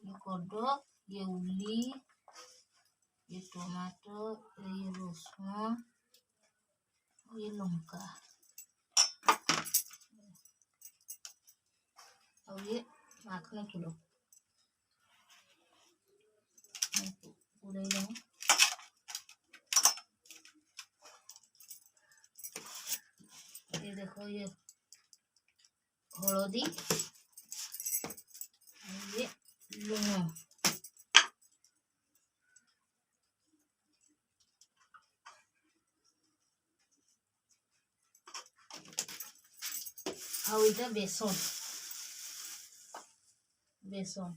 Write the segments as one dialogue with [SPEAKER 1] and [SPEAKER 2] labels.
[SPEAKER 1] ये kodok, ये उली, ये टमाटो, ये रसुन, ये लंका और ये माखन किलो उड़े ये देखो ये हलदी ये लुण और इधर बेसन बेसन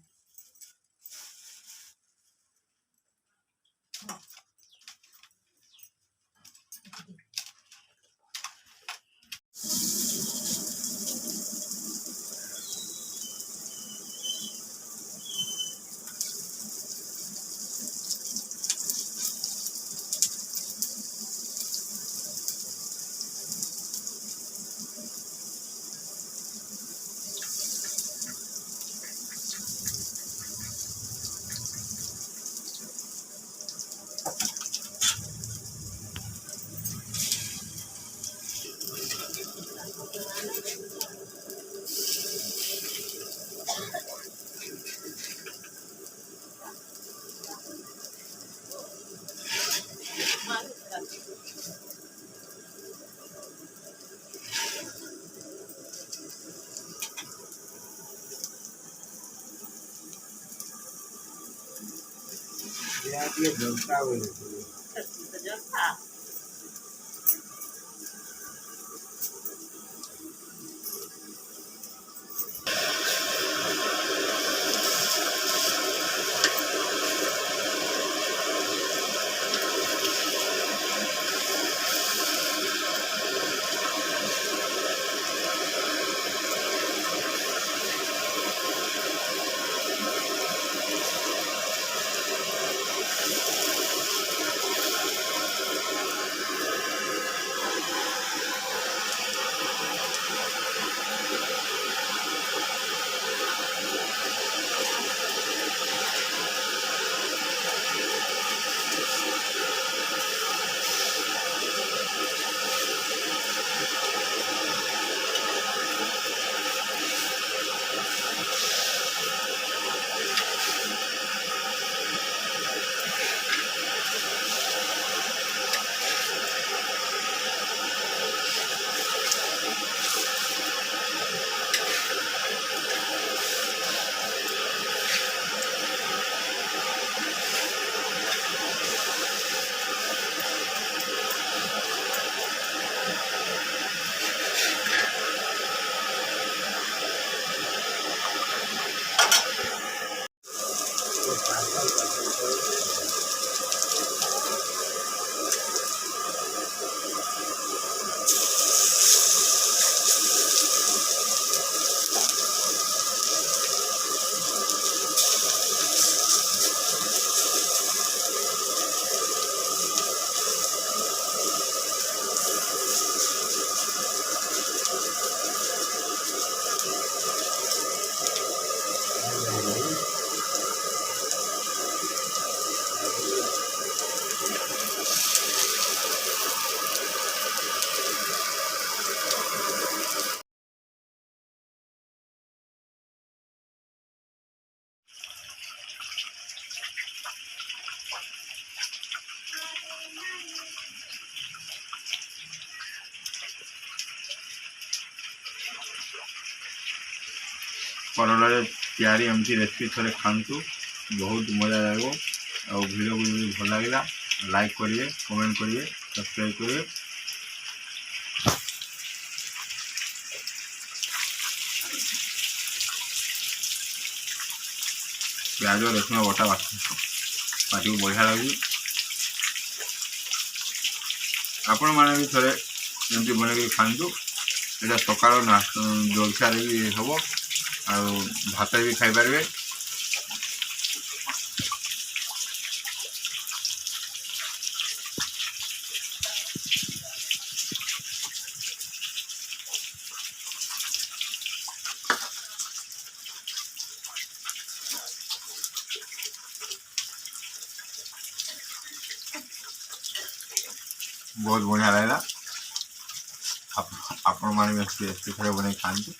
[SPEAKER 2] ये जलता हुआ करोला तैयारी एमती रेसिपी थे खातु बहुत मजा आएगा और वीडियो को भी भल लगे लाइक करिए कमेंट करिए सब्सक्राइब करिए। प्याज रसुण बटा पाटी को बढ़िया लगी आपण मैंने भी थे एमती बनई खातु यहाँ सका जलखिया भी हम और भात भी खाई पारे। बहुत बढ़िया लगला आपण माने टेस्टी थे बने खाते